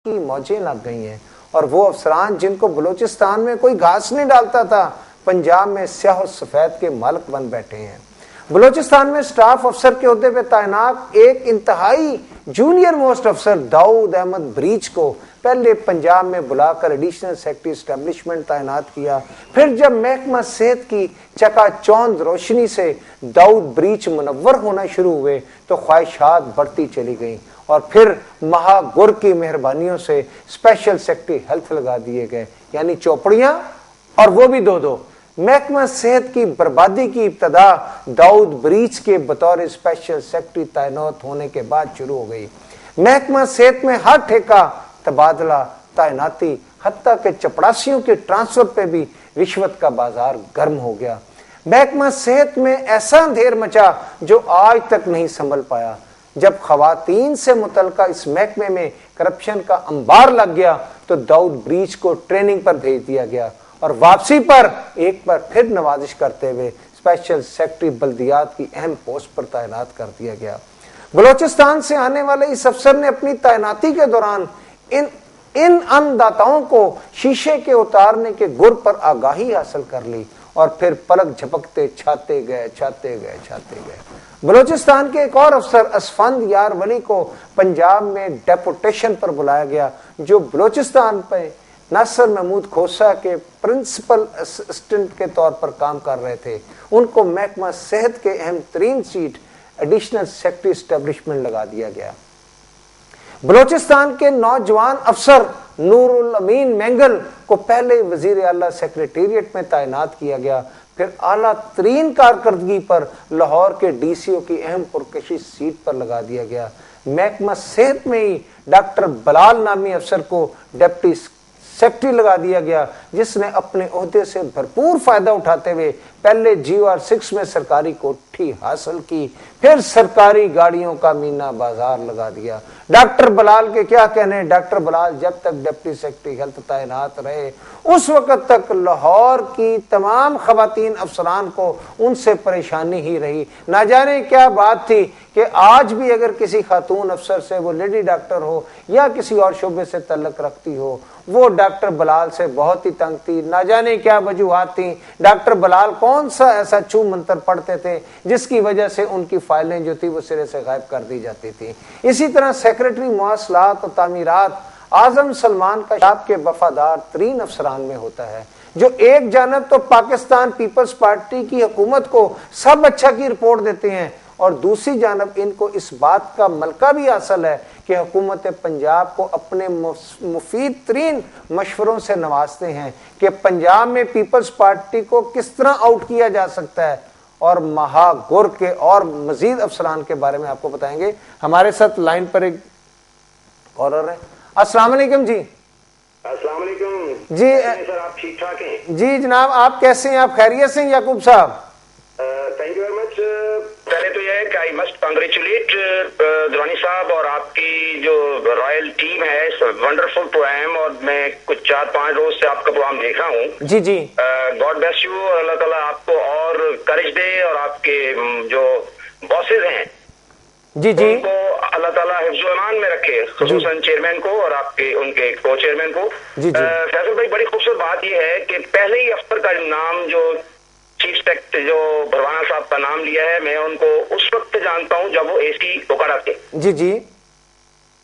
کی موجیں لگ گئی ہیں اور وہ افسران جن کو بلوچستان میں کوئی گھاس نہیں ڈالتا تھا پنجاب میں سیاہ و سفید کے مالک بن بیٹھے ہیں۔ بلوچستان میں سٹاف افسر کے عہدے پہ تعینات ایک انتہائی جونیئر موسٹ افسر داؤد احمد بریچ کو پہلے پنجاب میں بلا کر ایڈیشنل سیکرٹری اسٹیبلشمنٹ تعینات کیا، پھر جب محکمہ صحت کی چکا چوند روشنی سے داؤد بریچ منور ہونا شروع ہوئے تو خواہشات بڑھتی چلی گئیں اور پھر مہا گر کی مہربانیوں سے اسپیشل سیکرٹری ہیلتھ لگا دیے گئے، یعنی چوپڑیاں اور وہ بھی دو۔ محکمہ صحت کی بربادی کی ابتدا داؤد بریچ کے بطور اسپیشل سیکرٹری تعینات ہونے کے بعد شروع ہو گئی۔ محکمہ صحت میں ہر ٹھیکہ، تبادلہ، تعیناتی، حتیٰ کہ چپڑاسیوں کے ٹرانسفر پہ بھی رشوت کا بازار گرم ہو گیا۔ محکمہ صحت میں ایسا اندھیر مچا جو آج تک نہیں سنبھل پایا۔ جب خواتین سے متعلقہ اس محکمے میں کرپشن کا انبار لگ گیا تو داؤد بریچ کو ٹریننگ پر بھیج دیا گیا اور واپسی پر ایک بار پھر نوازش کرتے ہوئے اسپیشل سیکرٹری بلدیات کی اہم پوسٹ پر تعینات کر دیا گیا۔ بلوچستان سے آنے والے اس افسر نے اپنی تعیناتی کے دوران ان انداتاؤں کو شیشے کے اتارنے کے گر پر آگاہی حاصل کر لی اور پھر پلک جھپکتے چھاتے گئے۔ بلوچستان کے ایک اور افسر اسفند یار ولی کو پنجاب میں ڈیپوٹیشن پر بلایا گیا جو بلوچستان پہ ناصر محمود کھوسہ کے پرنسپل اسسٹنٹ کے طور پر کام کر رہے تھے۔ ان کو محکمہ صحت کے اہم ترین سیٹ ایڈیشنل سیکرٹری اسٹیبلشمنٹ لگا دیا گیا۔ بلوچستان کے نوجوان افسر نور الامین مینگل کو پہلے وزیر اعلیٰ سیکریٹریٹ میں تعینات کیا گیا، پھر اعلیٰ ترین کارکردگی پر لاہور کے ڈی سی او کی اہم پرکشش سیٹ پر لگا دیا گیا۔ محکمہ صحت میں ہی ڈاکٹر بلال نامی افسر کو ڈپٹی سیکرٹری لگا دیا گیا جس نے اپنے عہدے سے بھرپور فائدہ اٹھاتے ہوئے پہلے GOR6 میں سرکاری کوٹھی حاصل کی، پھر سرکاری گاڑیوں کا مینا بازار لگا دیا۔ ڈاکٹر بلال کے کیا کہنے، ڈاکٹر بلال جب تک ڈپٹی سیکرٹری ہیلتھ تعینات رہے اس وقت تک لاہور کی تمام خواتین افسران کو ان سے پریشانی ہی رہی۔ نہ جانے کیا بات تھی کہ آج بھی اگر کسی خاتون افسر سے، وہ لیڈی ڈاکٹر ہو یا کسی اور شعبے سے تعلق رکھتی ہو، وہ ڈاکٹر بلال سے بہت ہی تنگ تھی۔ نہ جانے کیا وجوہات تھیں، ڈاکٹر بلال کون سا ایسا چھو منتر پڑھتے تھے جس کی وجہ سے ان کی فائلیں جو تھی وہ سرے سے غائب کر دی جاتی تھی۔ اسی طرح سیکرٹری مواصلات و تعمیرات اعظم سلمان کا آپ کے وفادار ترین افسران میں ہوتا ہے، جو ایک جانب تو پاکستان پیپلز پارٹی کی حکومت کو سب اچھا کی رپورٹ دیتے ہیں اور دوسری جانب ان کو اس بات کا ملکہ بھی حاصل ہے کہ حکومت پنجاب کو اپنے مفید ترین مشوروں سے نوازتے ہیں کہ پنجاب میں پیپلز پارٹی کو کس طرح آؤٹ کیا جا سکتا ہے، اور مہا گر کے اور مزید افسران کے بارے میں آپ کو بتائیں گے۔ ہمارے ساتھ لائن پر ایک کالر ہے۔ السلام علیکم جی۔ السلام علیکم جی سر، آپ ٹھیک ٹھاک ہیں؟ جی جناب، آپ کیسے ہیں؟ آپ خیریت سے ہیں یعقوب صاحب؟ Thank you very much. پہلے تو یہ ہے کہ آئی مسٹ کانگریچولیٹ درانی صاحب اور آپ کی جو رائل ٹیم ہے، ونڈرفل پروگرام، اور میں کچھ 4-5 روز سے آپ کا پروگرام دیکھ رہا ہوں۔ جی جی، گاڈ بلیس یو، اور اللہ تعالیٰ آپ کو اور کرج دے، اور آپ کے جو باسز ہیں جی جی، ان کو اللہ تعالیٰ حفظ و امان میں رکھے، خصوصاً چیئرمین کو اور آپ کے ان کے کو چیئرمین کو۔ جی جی، فیصل بھائی، بڑی خوبصورت بات یہ ہے کہ پہلے ہی افسر کا نام جو چیف سیکرٹری جو بھروانہ صاحب کا نام لیا ہے، میں ان کو اس وقت جانتا ہوں جب وہ AC اوکاڑا تھے۔ جی جی،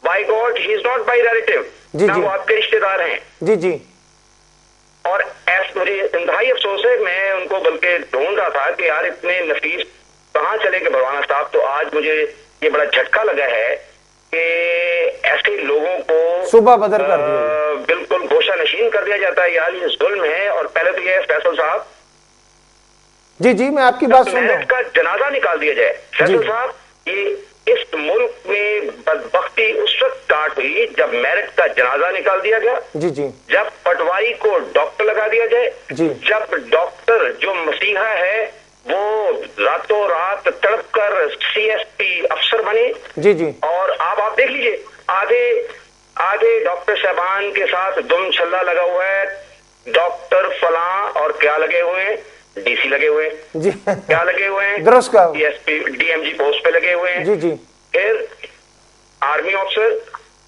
by God, he is not by relative, جی نہ جی، وہ آپ کے رشتے دار ہیں۔ جی جی، اور مجھے انتہائی افسوس ہے، میں ان کو بلکہ ڈھونڈ رہا تھا کہ یار اتنے نفیس کہاں چلے گئے بھروانہ صاحب، تو آج مجھے یہ بڑا جھٹکا لگا ہے کہ ایسے لوگوں کو صبح بدر کر دیا، بالکل گوشہ نشین کر دیا جاتا ہے۔ یار یہ ظلم ہے۔ اور پہلے تو یہ ہے فیصل صاحب، جی جی، میں آپ کی بات سن رہا ہوں۔ میرٹ کا جنازہ نکال دیا جائے۔ فیصل صاحب، یہ اس ملک میں بدبختی اس وقت اسٹارٹ ہوئی جب میرٹ کا جنازہ نکال دیا گیا، جی جی، جب پٹواری کو ڈاکٹر لگا دیا جائے، جی، جب ڈاکٹر جو مسیحا ہے وہ راتوں رات تڑپ کر CSP افسر بنے۔ جی جی، اور آپ دیکھ لیجئے، آگے ڈاکٹر صاحبان کے ساتھ دم چھلا لگا ہوا ہے، ڈاکٹر فلاں، اور کیا لگے ہوئے ہیں، DC لگے ہوئے ہیں، جی، کیا لگے ہوئے ہیں، درست کہا، CSP DMG پوسٹ پہ لگے ہوئے ہیں۔ جی جی، پھر آرمی افسر،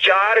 4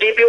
DPO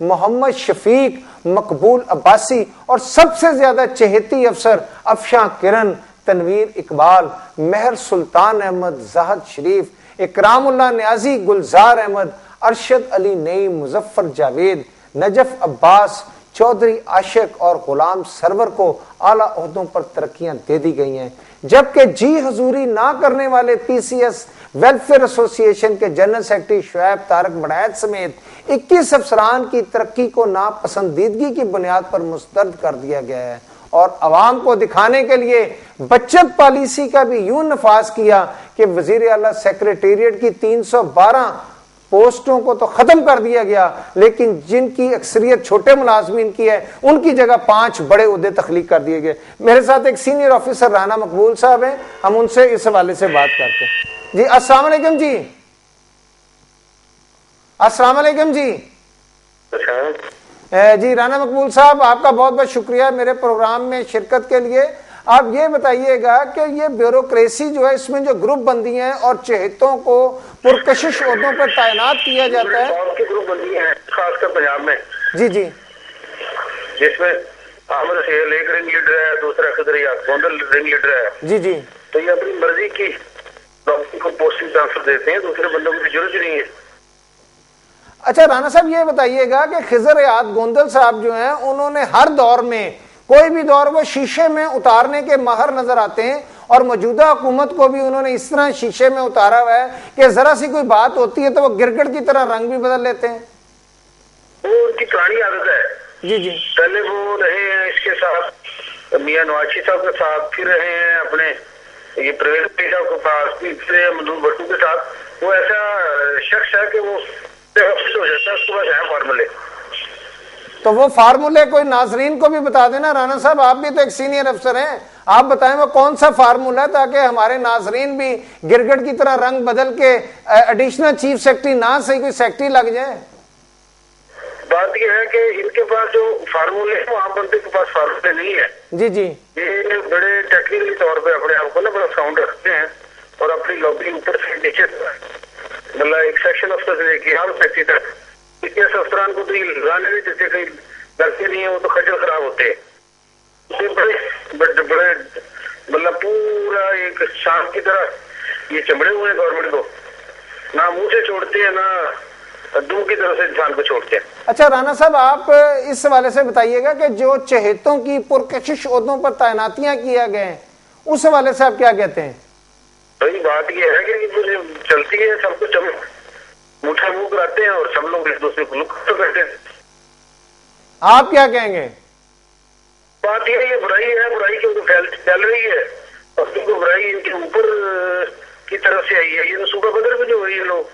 محمد شفیق مقبول عباسی اور سب سے زیادہ چہیتی افسر افشاں کرن، تنویر اقبال، مہر سلطان احمد، زاہد شریف، اکرام اللہ نیازی، گلزار احمد، ارشد علی نئی، مظفر جاوید، نجف عباس، چودھری عاشق اور غلام سرور کو اعلیٰ عہدوں پر ترقیاں دے دی گئی ہیں، جبکہ جی حضوری نہ کرنے والے پی سی ایس ویلفیئر ایسوسی ایشن کے جنرل سیکرٹری شعیب طارق بڑیت سمیت 21 افسران کی ترقی کو ناپسندیدگی کی بنیاد پر مسترد کر دیا گیا ہے، اور عوام کو دکھانے کے لیے بچت پالیسی کا بھی یوں نفاذ کیا کہ وزیر اعلیٰ سیکریٹریٹ کی 312 پوسٹوں کو تو ختم کر دیا گیا، لیکن جن کی اکثریت چھوٹے ملازمین کی ہے ان کی جگہ 5 بڑے عہدے تخلیق کر دیے گئے۔ میرے ساتھ ایک سینئر آفیسر رانا مقبول صاحب ہیں، ہم ان سے اس حوالے سے بات کرتے ہیں۔ جی السلام علیکم۔ جی السلام علیکم۔ جی جی رانا مقبول صاحب، آپ کا بہت بہت شکریہ میرے پروگرام میں شرکت کے لیے۔ آپ یہ بتائیے گا کہ یہ بیوروکریسی جو ہے، اس میں جو گروپ بندی ہیں اور چہتوں کو پرکشش عہدوں پر تعینات کیا جاتا ہے، گروپ بندی ہیں خاص کر پنجاب میں، جی جی، جس میں احمد سہیل ایک رنگ لیڈر ہے، دوسرا خضر ریاض گوندل رنگ لیڈر ہے، جی جی، تو یہ اپنی مرضی کی ڈاکٹر کو پوسٹنگ ٹرانسفر دیتے ہیں، دوسرے بندوں کی ضرورت نہیں ہے۔ اچھا رانا صاحب یہ بتائیے گا کہ خضر ریاض گوندل صاحب جو ہیں، انہوں نے ہر دور میں کوئی بھی دور وہ شیشے میں اتارنے کے ماہر نظر آتے ہیں، اور موجودہ حکومت کو بھی انہوں نے اس طرح شیشے میں اتارا ہوا ہے کہ ذرا سی کوئی بات ہوتی ہے تو وہ گرگٹ کی طرح رنگ بھی بدل لیتے ہیں۔ وہ ان کی پرانی عادت ہے۔ جی جی، پہلے وہ رہے ہیں اس کے ساتھ میاں نواز شریف صاحب کے ساتھ، پھر رہے ہیں اپنے یہ پرویز صاحب کے پاس، پھر رہے ہیں مندوب بٹو کے ساتھ۔ وہ ایسا شخص ہے کہ وہ ہو جاتا ہے، اس کے پاس ہے فارمولے۔ تو وہ فارمولے کوئی ناظرین کو بھی بتا دینا رانا صاحب، آپ بھی تو ایک سینئر افسر ہیں، آپ بتائیں وہ کون سا فارمولا ہے تاکہ ہمارے ناظرین بھی گرگٹ کی طرح رنگ بدل کے ایڈیشنل چیف سیکرٹری نہ صحیح کوئی سیکرٹری لگ جائے۔ بات یہ ہے کہ ان کے پاس جو فارمولے ہیں وہ عام بندے کے پاس فارمولے نہیں ہے۔ جی جی، یہ بڑے ٹیکنیکلی طور پہ اپنے آپ کو نا بڑا ساؤنڈ رکھتے ہیں، اور اپنی لابی اوپر سے نیچے مطلب ایک سیکشن افسر سے لے کے ہر سیکٹری تک اس افسران کو تو یہ لگانے نہیں دیتے، کہیں ڈرتے نہیں ہیں، وہ تو خجل خراب ہوتے ہیں۔ بڑے بڑے مطلب پورا ایک شام کی طرح یہ چمڑے ہوئے ہیں گورنمنٹ کو، نہ منہ سے چھوڑتے ہیں نہ دو کی طرف سے انسان کو چھوڑتے ہیں۔ اچھا رانا صاحب آپ اس حوالے سے بتائیے گا کہ جو چہتوں کی پرکشش عہدوں پر تعیناتیاں کیا گئے ہیں، اس حوالے سے آپ کیا کہتے ہیں؟ بھائی بات یہ ہے کہ چلتی ہے، سب کچھ مٹھا منہ کراتے ہیں اور سب لوگ ایک دوسرے کو نقصان کرتے ہیں۔ آپ کیا کہیں گے؟ بات یہ برائی ہے، برائی کیونکہ پھیل رہی ہے، اور کیونکہ برائی ان کے اوپر کی طرف سے آئی ہے۔ یہ تو صوبہ بدر میں جو ہوئی ہے، لوگ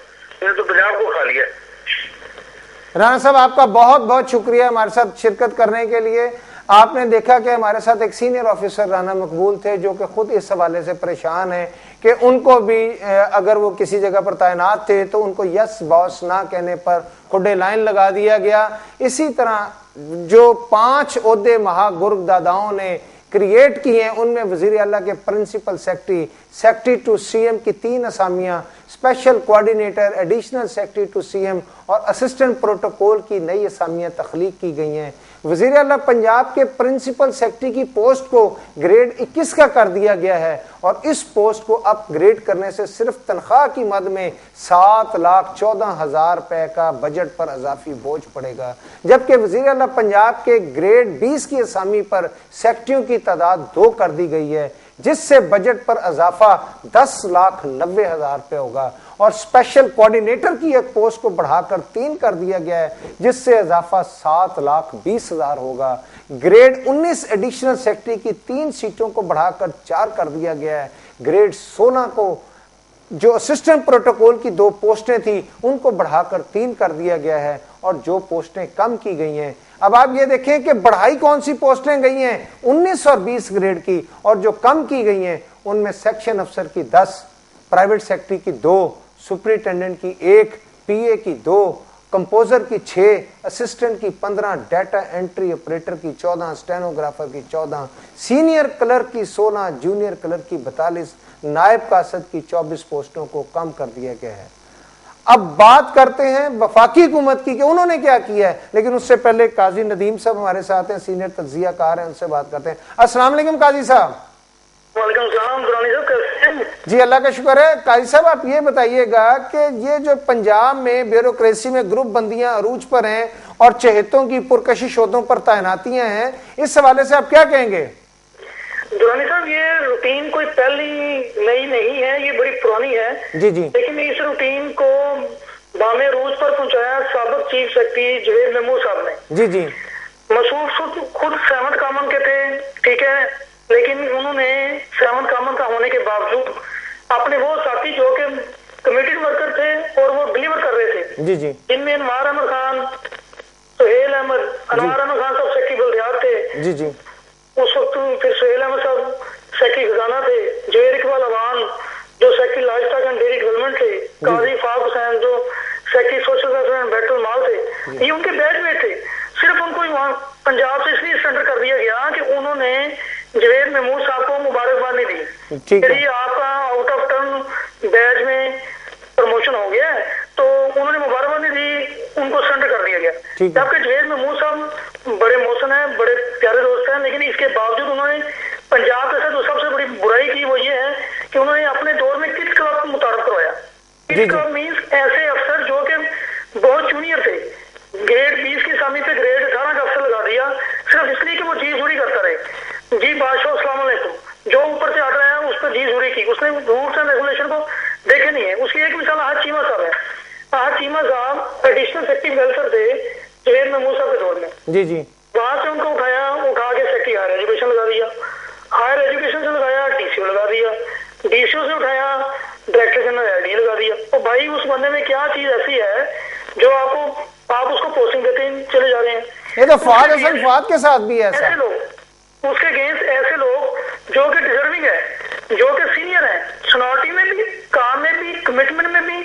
انہوں نے تو پنجاب کو کھا لیا۔ رانا صاحب آپ کا بہت بہت شکریہ ہمارے ساتھ شرکت کرنے کے لیے۔ آپ نے دیکھا کہ ہمارے ساتھ ایک سینئر آفیسر رانا مقبول تھے جو کہ خود اس حوالے سے پریشان ہیں کہ ان کو بھی اگر وہ کسی جگہ پر تعینات تھے تو ان کو یس باس نہ کہنے پر کھڈے لائن لگا دیا گیا۔ اسی طرح جو 5 عہدے مہا گرگ داداؤں نے کریٹ کی ہیں، ان میں وزیر اعلیٰ کے principal secretary, secretary to CM ایم کی 3 اسامیاں، special coordinator, additional secretary to CM ایم اور اسسٹنٹ پروٹوکول کی نئی اسامیاں تخلیق کی گئی ہیں۔ وزیر اعلیٰ پنجاب کے پرنسپل سیکرٹری کی پوسٹ کو گریڈ 21 کا کر دیا گیا ہے، اور اس پوسٹ کو اپ گریڈ کرنے سے صرف تنخواہ کی مد میں 7,14,000 روپے کا بجٹ پر اضافی بوجھ پڑے گا، جبکہ وزیر اعلیٰ پنجاب کے گریڈ 20 کی اسامی پر سیکرٹریوں کی تعداد 2 کر دی گئی ہے، جس سے بجٹ پر اضافہ 10,90,000 روپے ہوگا، اور اسپیشل کوارڈینیٹر کی ایک پوسٹ کو بڑھا کر 3 کر دیا گیا ہے، جس سے اضافہ 7,20,000 ہوگا۔ گریڈ 19 ایڈیشنل سیکرٹری کی 3 سیٹوں کو بڑھا کر 4 کر دیا گیا ہے۔ گریڈ 16 کو جو اسسٹنٹ پروٹوکول کی 2 پوسٹیں تھیں ان کو بڑھا کر 3 کر دیا گیا ہے، اور جو پوسٹیں کم کی گئی ہیں، اب آپ یہ دیکھیں کہ بڑھائی کون سی پوسٹیں گئی ہیں 19 اور 20 گریڈ کی، اور جو کم کی گئی ہیں ان میں سیکشن افسر کی 10، پرائیویٹ سیکرٹری کی 2، سپرنٹینڈنٹ کی 1، پی اے کی 2، کمپوزر کی 6، اسسٹنٹ کی 15، ڈیٹا انٹری آپریٹر کی 14، اسٹینوگرافر کی 14، سینئر کلرک کی 16، جونیئر کلرک کی 42، نائب قاصد کی 24 پوسٹوں کو کم کر دیا گیا ہے۔ اب بات کرتے ہیں وفاقی حکومت کی کہ انہوں نے کیا کیا ہے، لیکن اس سے پہلے قاضی ندیم صاحب ہمارے ساتھ ہیں، سینئر تجزیہ کار ہیں، ان سے بات کرتے ہیں۔ السلام علیکم قاضی صاحب۔ وعلیکم السلام درانی صاحب، کیسے ہیں؟ جی اللہ کا شکر ہے۔ قاضی صاحب آپ یہ بتائیے گا کہ یہ جو پنجاب میں بیوروکریسی میں گروپ بندیاں عروج پر ہیں اور چہتوں کی پرکشش عہدوں پر تعیناتیاں ہیں، اس حوالے سے آپ کیا کہیں گے؟ درانی صاحب یہ روٹین کوئی پہلی نئی نہیں ہے، یہ بڑی پرانی ہے جی جی، لیکن اس روٹین کو بام عروج پر پہنچایا سابق چیف سیکرٹری جوید محمود صاحب نے۔ جی جی، مصروف خود سیونت کامن کے تھے، ٹھیک ہے، لیکن انہوں نے سیونت کامن کا ہونے کے باوجود اپنے وہ ساتھی جو کہ کمیٹی ورکر تھے اور وہ ڈلیور کر رہے تھے، جی جی، جن میں انوار احمد خان، سہیل احمد، انوار احمد خان صاحب سیکرٹری بلدیات تھے جی جی، اس وقت، پھر سہیل احمد صاحب سیکرٹری خزانہ تھے، جویر اقبال اوان جو secretary life stock and dairy development تھے، قاضی فاق حسین جو سیکرٹری سوشل ویلفیئر اینڈ بیت المال تھے، یہ ان کے بیچ میں تھے۔ صرف ان کو وہاں پنجاب سے اس لیے سرنڈر کر دیا گیا کہ انہوں نے جوید محمود صاحب کو مبارکباد نہیں دی کہ آپ کا آؤٹ آف ٹرن بیچ میں پروموشن ہو گیا ہے، تو انہوں نے مبارکباد نہیں دی، ان کو سرنڈر کر دیا گیا۔ جبکہ جوید محمود صاحب بڑے محسن ہیں، بڑے پیارے دوست ہیں، لیکن اس کے باوجود انہوں نے پنجاب کے ساتھ جو سب سے بڑی برائی کی وہ یہ ہے کہ انہوں نے اپنے دور میں کس کلب کو متعارف کروایا۔ کس کلب مینس ایسے افسر جو کہ بہت جونیئر تھے، گریڈ 20 کی سامی پہ گریڈ 18 کا افسر لگا دیا صرف اس لیے کہ وہ جی زوری کرتا رہے۔ جی بادشاہ السلام علیکم جو اوپر سے آ رہا ہے اس پہ جی زوری کی، اس نے رولس اینڈ ریگولیشن کو دیکھے نہیں ہے۔ اس کی ایک مثال احد چیمہ صاحب ہے۔ احد چیمہ صاحب ایڈیشنل سیکرٹری ویلفیئر تھے جوید محمود صاحب کے دور میں، جی جی، وہاں سے ان کو اٹھا کے سیکرٹری ہائر ایجوکیشن لگا دیا، ہائر ایجوکیشن سے لگایا ڈی سی او لگا دیا، ڈی سی او سے اٹھایا ڈائریکٹر جنرل ایل ڈی لگا دیا۔ تو بھائی اس بندے میں کیا چیز ایسی ہے جو آپ اس کو پوسٹنگ دیتے ہیں چلے جا رہے ہیں؟ یہ تو فہد حسن فہد کے ساتھ بھی ہے ایسا۔ ایسے لوگ اس کے اگینسٹ، ایسے لوگ جو کہ ڈیزرونگ ہے، جو کہ سینئر ہیں، سنارٹی میں بھی، کام میں بھی، کمٹمنٹ میں بھی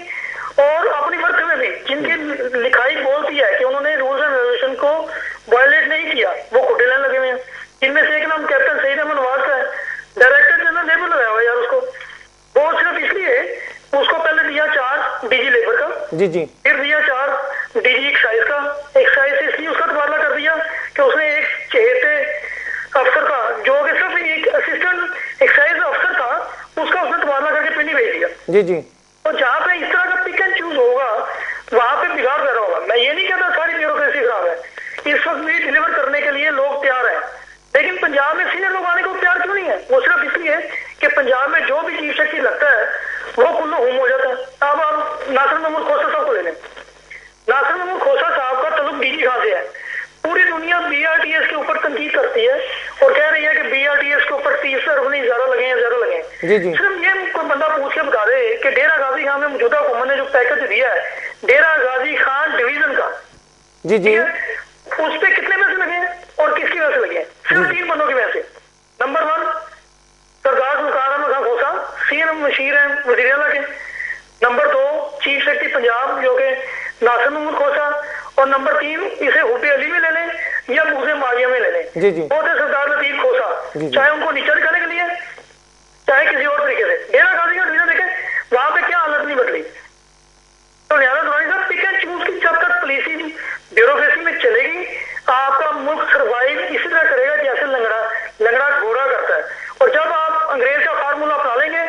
اور اپنی ورک میں بھی، جن کی لکھائی بولتی ہے کہ انہوں نے رولز اینڈ ریگولیشن کو وائلیٹ نہیں کیا، وہ کھٹے لائن لگے ہوئے ہیں۔ ان میں سے ایک نام کیپٹن سعید احمد نواز کا ہے، ڈائریکٹر جنرل لیبر لگایا ہوا یار اس کو، وہ صرف اس لیے اس کو پہلے دیا چارج ڈی جی لیبر کا، جی جی، پھر دیا چارج ڈی جی ایکسائز کا۔ ایکسائز سے اس لیے اس کا تبادلہ کر دیا کہ اس نے ایک چہیتے افسر کا جو کہ صرف ایک اسسٹنٹ ایکسائز افسر تھا، اس کا اس نے تبادلہ کر کے پنڈی بھیج دیا۔ جی جی، تو جہاں پہ اس طرح کا پک اینڈ چوز ہوگا وہاں پہ بگاڑ پیدا ہوگا۔ میں یہ نہیں کہتا ساری بیوروکریسی خراب ہے، اس وقت بھی ڈلیور کرنے کے لیے لوگ تیار ہیں، لیکن پنجاب میں سینئر لوگ آنے کو تیار کیوں نہیں ہے؟ وہ صرف اس لیے کہ پنجاب میں جو بھی چیف سیکرٹری لگتا ہے وہ کلو ہوم ہو جاتا ہے۔ اب آپ ناصر محمود کھوسا صاحب کو لے لیں، ناصر محمود کھوسا صاحب کا تعلق ڈی جی خان سے ہے۔ پوری دنیا بی آر ٹی ایس کے اوپر تنقید کرتی ہے اور کہہ رہی ہے کہ بی آر ٹی ایس کے اوپر 30 ارب نہیں زیادہ لگے ہیں، زیادہ لگے ہیں۔ جی جی، صرف یہ کوئی بندہ پوچھ کے بتا دے کہ ڈیرہ غازی خان میں موجودہ حکومت نے جو پیکج دیا ہے ڈیرہ غازی خان ڈویژن کا، جی جی، اس پہ کتنے پیسے لگے ہیں اور کس کی وجہ سے لگے ہیں؟ صرف 3 بندوں کی وجہ سے۔ نمبر 1 سردار ذوالفقار احمد خان کھوسا، سی ایم مشیر ہیں وزیر اعلیٰ کے۔ نمبر 2 چیف سیکرٹری پنجاب جو کہ ناصر محمود کھوسا، اور نمبر 3 اسے حوٹی علی میں لے لیں یا موزے معاویہ میں لے لیں، جی جی، وہ تھے سردار لطیف کھوسا، چاہے ان کو نیچا دکھانے کے لیے چاہے کسی اور طریقے سے۔ ڈیرہ غازی کا ڈویژن دیکھیں وہاں پہ کیا حالت نہیں بدلی۔ تو لہٰذا دورانی صاحب پک اینڈ چوز کی جب تک پولیسی بیوروکریسی میں چلے گی آپ کا ملک سروائیو اسی طرح کرے گا جیسے لنگڑا گھوڑا کرتا ہے۔ اور جب آپ انگریز کا فارمولا اپنا لیں گے،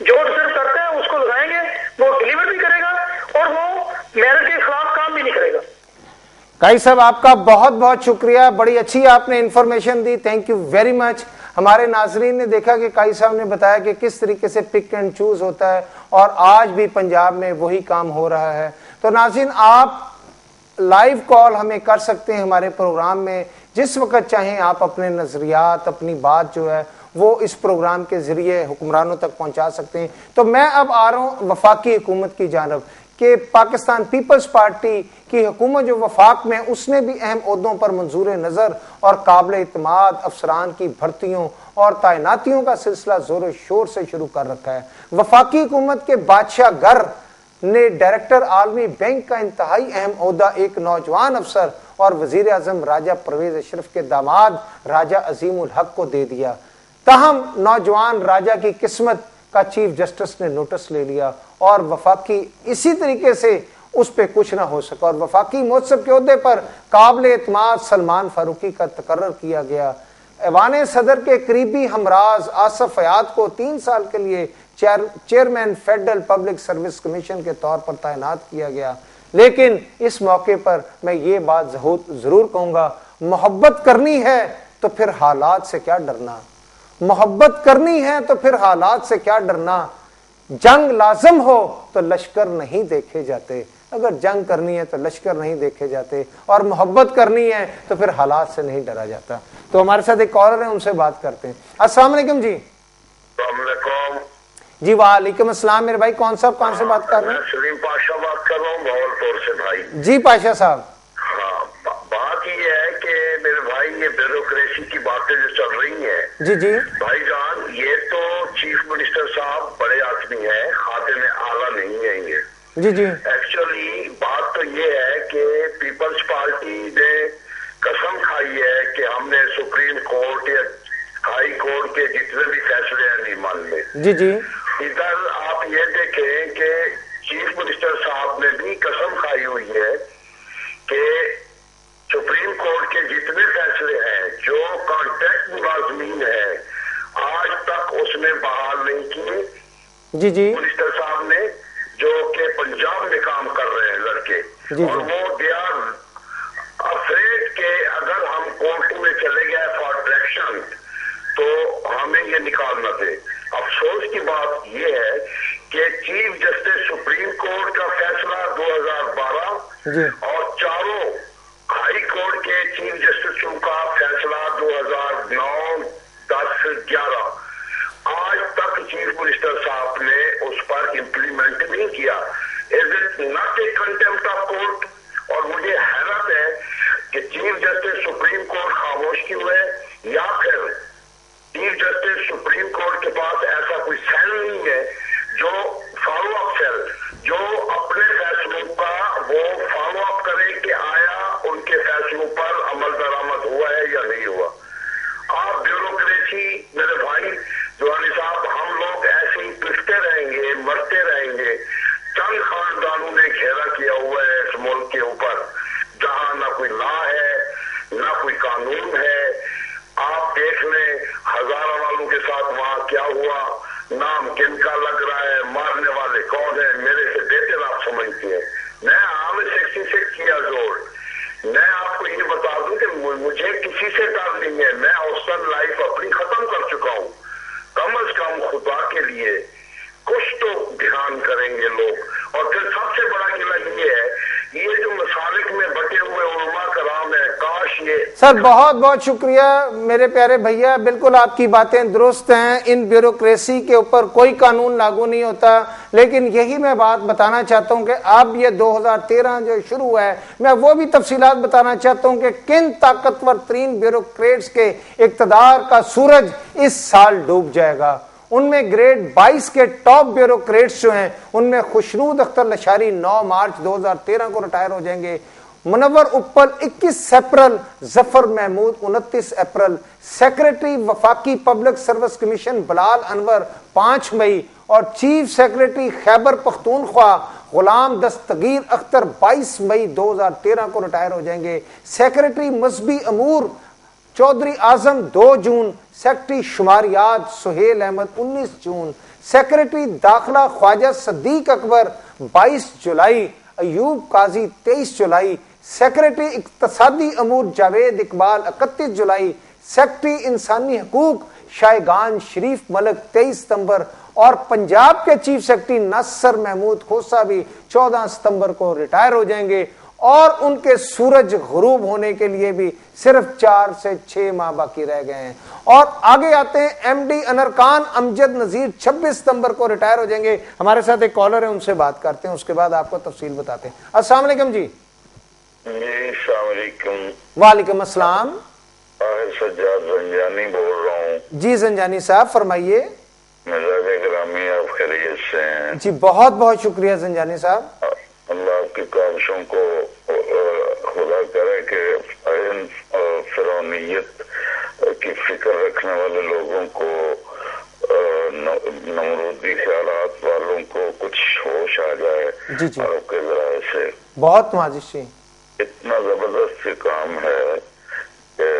جو ڈیزرو کرتا ہے اس کو لگائیں گے، وہ ڈلیور بھی کرے گا اور وہ میرٹ کے خلاف کام بھی نہیں کرے گا۔ قاضی صاحب آپ کا بہت بہت شکریہ، بڑی اچھی آپ نے information the, thank you very much. ہمارے ناظرین نے دیکھا کہ قاضی صاحب نے بتایا کہ کس طریقے سے پک اینڈ چوز ہوتا ہے اور آج بھی پنجاب میں وہی کام ہو رہا ہے۔ تو ناظرین آپ لائیو کال ہمیں کر سکتے ہیں ہمارے پروگرام میں، جس وقت چاہیں آپ اپنے نظریات، اپنی بات جو ہے وہ اس پروگرام کے ذریعے حکمرانوں تک پہنچا سکتے ہیں۔ تو میں اب آ رہا ہوں وفاقی حکومت کی جانب کہ پاکستان پیپلز پارٹی کی حکومت جو وفاق میں، اس نے بھی اہم عہدوں پر منظور نظر اور قابل اعتماد افسران کی بھرتیوں اور تعیناتیوں کا سلسلہ زور و شور سے شروع کر رکھا ہے۔ وفاقی حکومت کے بادشاہ گر نے ڈائریکٹر عالمی بینک کا انتہائی اہم عہدہ ایک نوجوان افسر اور وزیر اعظم راجہ پرویز اشرف کے داماد راجہ عظیم الحق کو دے دیا۔ تاہم نوجوان راجہ کی قسمت کا چیف جسٹس نے نوٹس لے لیا اور وفاقی اسی طریقے سے اس پہ کچھ نہ ہو سکا اور وفاقی محتسب کے عہدے پر قابل اعتماد سلمان فاروقی کا تقرر کیا گیا۔ ایوان صدر کے قریبی ہمراز آصف فیاض کو 3 سال کے لیے chairman federal public service commission کے طور پر تعینات کیا گیا۔ لیکن اس موقع پر میں یہ بات ضرور کہوں گا، محبت کرنی ہے تو پھر حالات سے کیا ڈرنا، محبت کرنی ہے تو پھر حالات سے کیا ڈرنا۔ جنگ لازم ہو تو لشکر نہیں دیکھے جاتے، اگر جنگ کرنی ہے تو لشکر نہیں دیکھے جاتے، اور محبت کرنی ہے تو پھر حالات سے نہیں ڈرا جاتا۔ تو ہمارے ساتھ ایک کالر ہے، ان سے بات کرتے ہیں۔ السلام علیکم جی۔ السلام علیکم جی وعلیکم السلام میرے بھائی، کون صاحب کہاں سے بات کر رہے ہیں؟ میں سلیم پاشا بات کر رہا ہوں بہاولپور سے بھائی۔ جی پاشا صاحب۔ ہاں، بات یہ ہے کہ میرے بھائی یہ بیوروکریسی کی باتیں جو چل رہی ہیں، جی جی بھائی جان یہ تو چیف منسٹر صاحب بڑے آدمی ہیں، خادم اعلیٰ نہیں ہیں یہ۔ جی جی ایکچولی بات تو یہ ہے کہ پیپلز پارٹی نے قسم کھائی ہے کہ ہم نے سپریم کورٹ یا ہائی کورٹ کے جتنے بھی فیصلے ہیں نہیں ماننے۔ جی جی ادھر آپ یہ دیکھیں کہ چیف منسٹر صاحب نے بھی قسم کھائی ہوئی ہے کہ سپریم کورٹ کے جتنے فیصلے ہیں جو کانٹریکٹ ملازمین ہیں آج تک اس نے بحال نہیں کیے۔ جی جی منسٹر صاحب نے جو کہ پنجاب میں کام کر رہے ہیں لڑکے، جی اور وہ دے آر افریڈ کہ اگر ہم کورٹ میں چلے گئے فار ڈائریکشن تو ہمیں یہ نکالنا تھے۔ افسوس کی بات یہ ہے کہ چیف جسٹس سپریم کورٹ کا فیصلہ 2012 جی اور چاروں ہائی کورٹ کے چیف جسٹسوں کا فیصلہ 2009، 10، 11 آج تک چیف منسٹر صاحب نے اس پر امپلیمنٹ نہیں کیا۔ Is it not a contempt of court? اور مجھے حیرت ہے کہ چیف جسٹس سپریم کورٹ خاموش کیوں ہے، یا پھر چیف جسٹس سپریم کورٹ کے پاس ایسا کوئی سیل نہیں ہے جو فالو اپ سیل جو اپنے فیصلوں کا وہ فالو اپ کرے کہ آیا ان کے فیصلوں پر عمل درآمد ہوا ہے یا نہیں ہوا۔ آپ بیوروکریسی میرے بھائی جوانی صاحب، ہم لوگ ایسے ہی پستے رہیں گے، مرتے رہیں گے۔ چند خاندانوں نے گھیرا کیا ہوا ہے اس ملک کے اوپر جہاں نہ کوئی لا ہے نہ کوئی قانون ہے۔ آپ دیکھ لیں ہزارہ والوں کے ساتھ وہاں کیا ہوا، نام کن کا لگ رہا ہے، مارنے والے کون ہیں، میرے سے بہتر آپ سمجھتے ہیں۔ میں عام 66 ایئرز اولڈ، میں آپ کو یہ بتا دوں کہ مجھے کسی سے ڈر نہیں ہے، میں ہاسٹل لائف اپنی ختم کر چکا ہوں۔ کم از کم خدا کے لیے کچھ تو دھیان کریں گے لوگ۔ اور پھر سب سے بڑا قلعہ یہ ہے، یہ جو مسالک میں بٹے ہوئے علماء کرام ہے، کاش یہ سر بہت بہت شکریہ میرے پیارے بھیا، بالکل آپ کی باتیں درست ہیں۔ ان بیوروکریسی کے اوپر کوئی قانون لاگو نہیں ہوتا، لیکن یہی میں بات بتانا چاہتا ہوں کہ اب یہ 2013 جو شروع ہے، میں وہ بھی تفصیلات بتانا چاہتا ہوں کہ کن طاقتور ترین بیوروکریٹس کے اقتدار کا سورج اس سال ڈوب جائے گا۔ ان میں گریڈ 22 کے ٹاپ بیوروکریٹس جو ہیں، ان میں خوشنود اختر لشاری 9 مارچ 2013 کو ریٹائر ہو جائیں گے، منور اپل 21 اپریل، ظفر محمود 29 اپریل، سیکریٹری وفاقی پبلک سروس کمیشن بلال انور 5 مئی، اور چیف سیکریٹری خیبر پختونخوا غلام دستگیر اختر 22 مئی 2013 کو ریٹائر ہو جائیں گے۔ سیکریٹری مذہبی امور چودھری اعظم 2 جون، سیکرٹری شماریات سہیل احمد 19 جون، سیکریٹری داخلہ خواجہ صدیق اکبر 22 جولائی، ایوب قاضی 23 جولائی، سیکریٹری اقتصادی امور جاوید اقبال 31 جولائی، سیکریٹری انسانی حقوق شائگان شریف ملک 23 ستمبر، اور پنجاب کے چیف سیکریٹری ناصر محمود کھوسا بھی 14 ستمبر کو ریٹائر ہو جائیں گے، اور ان کے سورج غروب ہونے کے لیے بھی صرف 4 سے 6 ماہ باقی رہ گئے ہیں۔ اور آگے آتے ہیں ایم ڈی انرکان امجد نذیر 26 ستمبر کو ریٹائر ہو جائیں گے۔ ہمارے ساتھ ایک کالر ہے، ان سے بات کرتے ہیں، اس کے بعد آپ کو تفصیل بتاتے ہیں۔ السلام علیکم جی۔ السلام علیکم۔ وعلیکم السلام۔ سجاد زنجانی بول رہا ہوں۔ جی زنجانی صاحب فرمائیے۔ مزاج گرامی، آپ خیریت سے ہیں؟ جی بہت بہت شکریہ زنجانی صاحب۔ اللہ آپ کی کاوشوں کو خدا کرے کہ فرعونیت کی فکر رکھنے والے لوگوں کو نمرودی عرب کے ذرائع سے. بہت نوازشی. اتنا زبردست کام ہے کہ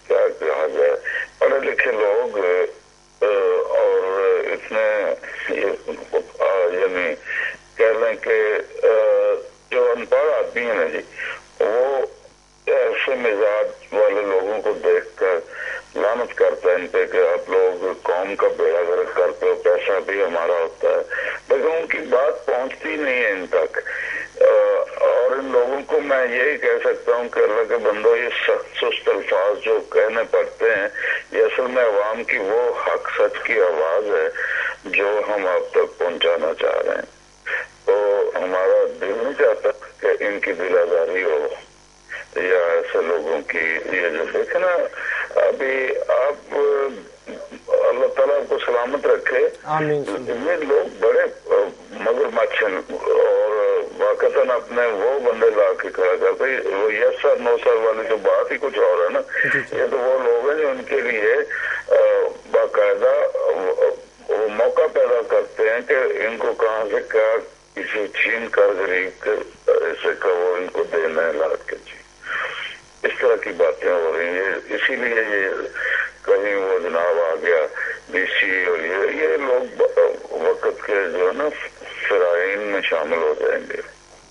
کیا کہا جائے. پڑھے لکھے لوگ اور اتنے یعنی کہہ لیں کہ جو ان پڑھ آدمی ہیں نا جی، وہ ایسے مزاج والے لوگوں کو دیکھ کر لعنت کرتا ہے ان پہ کہ آپ لوگ قوم کا بیڑا غرق کرتے ہو، پیسہ بھی ہمارا ہوتا ہے، لیکن ان کی بات پہنچتی نہیں ہے ان تک. اور ان لوگوں کو میں یہی کہہ سکتا ہوں کہ اللہ کے بندو، یہ سخت سست الفاظ جو کہنے پڑتے ہیں، یہ اصل میں عوام کی وہ حق سچ کی آواز ہے جو ہم آپ تک پہنچانا چاہ رہے ہیں. تو ہمارا دل نہیں چاہتا کہ ان کی دل آزاری ہو یا ایسے لوگوں کی. یہ جو دیکھنا ابھی آپ اللہ تعالیٰ کو سلامت رکھے. یہ لوگ بڑے مگر مچھ اور واقعتاً اپنے وہ بندے لا کے کھڑا کرتے. وہ یس سر نو سر والی جو بات ہی کچھ اور ہے نا، یہ تو وہ لوگ ہیں جو ان کے لیے باقاعدہ وہ موقع پیدا کرتے ہیں کہ ان کو کہاں سے کیا کسی چھین کر غریب کے ایسے کا وہ ان کو دینا ہے لاٹ کے. جی اس طرح کی باتیں ہو رہی ہیں. اسی لیے یہ کہیں وہ جناب آ گیا ڈی سی اور یہ لوگ وقت کے جو ہے نا فرائین میں شامل ہو جائیں گے.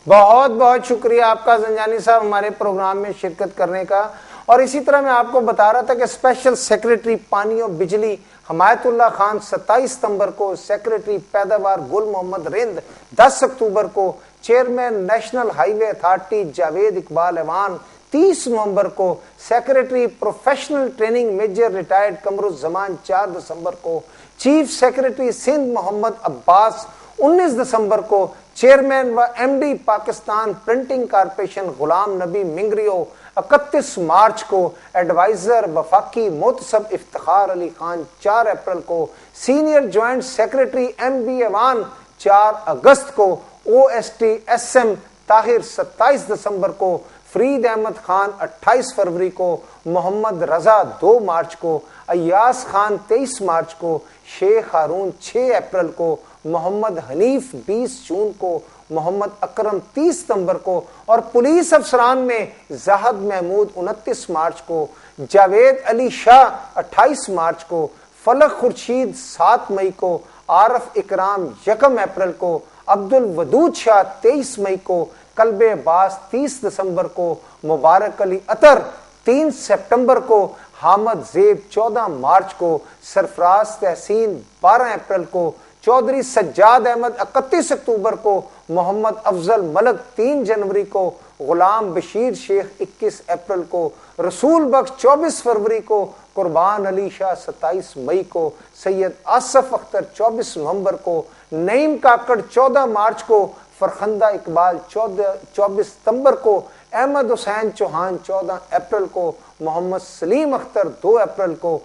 بہت بہت شکریہ آپ کا زنجانی صاحب ہمارے پروگرام میں شرکت کرنے کا. اور اسی طرح میں آپ کو بتا رہا تھا کہ اسپیشل سیکریٹری پانی اور بجلی حمایت اللہ خان 27 ستمبر کو، سیکریٹری پیداوار گل محمد رند 10 اکتوبر کو، chairman national highway authority Javed Iqbal Awan 30 نومبر کو، secretary professional training major retired Qamaruzzaman 4 دسمبر کو، چیف سیکریٹری سندھ محمد عباس 19 دسمبر کو، چیئرمین و M D Pakistan printing corporation Ghulam Nabi Mangrio 31 مارچ کو، ایڈوائزر وفاقی محتسب افتخار علی خان 4 اپریل کو، senior joint secretary M B Awan 4 اگست کو، O S T S M Tahir 27 دسمبر کو، فرید احمد خان 28 فروری کو، محمد رضا 2 مارچ کو، ایاس خان 23 مارچ کو، شیخ ہارون 6 اپریل کو، محمد حنیف 20 جون کو، محمد اکرم 30 ستمبر کو، اور پولیس افسران میں زاہد محمود 29 مارچ کو، جاوید علی شاہ 28 مارچ کو، فلک خورشید 7 مئی کو، عارف اکرام 1 اپریل کو، عبد الودود شاہ 23 مئی کو، قلب عباس 30 دسمبر کو، مبارک علی عطر 3 سپٹمبر کو، حامد زیب 14 مارچ کو، سرفراز تحسین 12 اپریل کو، چودھری سجاد احمد 31 اکتوبر کو، محمد افضل ملک 3 جنوری کو، غلام بشیر شیخ 21 اپریل کو، رسول بخش 24 فروری کو، قربان علی شاہ 27 مئی کو، سید آصف اختر 24 نومبر کو، نعیم کاکڑ 14 مارچ کو، فرخندہ اقبال 24 ستمبر کو، احمد حسین چوہان 14 اپریل کو، محمد سلیم اختر 2 اپریل کو.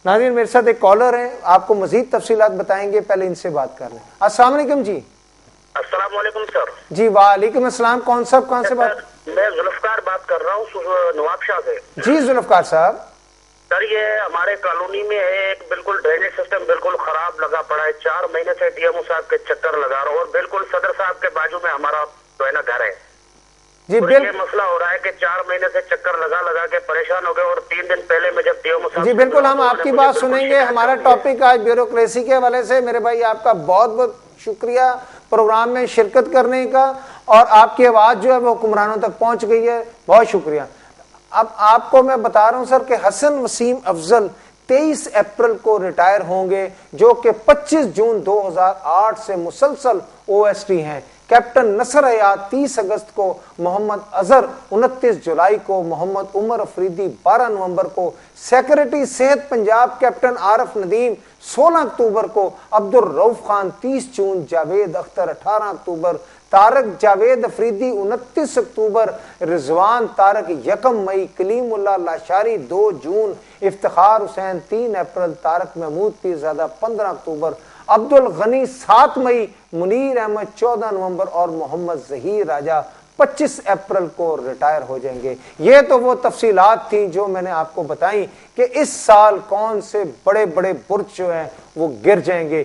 ناظرین میرے ساتھ ایک کالر ہیں، آپ کو مزید تفصیلات بتائیں گے، پہلے ان سے بات کر لیں. السلام علیکم. جی السلام علیکم سر. جی وعلیکم السلام. کون صاحب کہاں سے بات؟ میں ذوالفقار بات کر رہا ہوں نواب شاہ سے. جی ذوالفقار صاحب. سر یہ ہمارے کالونی میں ہے ایک بالکل ڈرینیج سسٹم بالکل خراب لگا پڑا ہے. 4 مہینے سے ڈی ایم او صاحب کے چکر لگا رہا ہوں اور بالکل صدر صاحب کے بازو میں ہمارا جو ہے نا گھر ہے. جی یہ مسئلہ ہو رہا ہے کہ 4 مہینے سے چکر لگا کے پریشان ہو گئے اور 3 دن پہلے میں جب ڈی ایم او صاحب. جی بالکل ہم آپ کی بات سنیں گے. ہمارا ٹاپک آج بیوروکریسی کے حوالے سے. میرے بھائی آپ کا بہت بہت شکریہ پروگرام میں شرکت کرنے کا، اور آپ کی آواز جو ہے وہ حکمرانوں تک پہنچ گئی ہے. بہت شکریہ. اب آپ کو میں بتا رہا ہوں سر کہ حسن وسیم افضل 23 اپریل کو ریٹائر ہوں گے، جو کہ 25 جون 2008 سے مسلسل او ایس ٹی ہیں. کیپٹن نصر حیات 30 اگست کو، محمد اظہر 29 جولائی کو، محمد عمر افریدی 12 نومبر کو، سیکریٹری صحت پنجاب کیپٹن عارف ندیم 16 اکتوبر کو، عبد الرؤف خان 30 جون، جاوید اختر 18 اکتوبر، طارق جاوید افریدی 29 اکتوبر، رضوان طارق 1 مئی، کلیم اللہ لاشاری 2 جون، افتخار حسین 3 اپریل، طارق محمود پیرزادہ 15 اکتوبر، عبد الغنی 7 مئی، منیر احمد 14 نومبر اور محمد ظہیر راجہ 25 اپریل کو ریٹائر ہو جائیں گے. یہ تو وہ تفصیلات تھیں جو میں نے آپ کو بتائیں کہ اس سال کون سے بڑے بڑے برج جو ہیں وہ گر جائیں گے.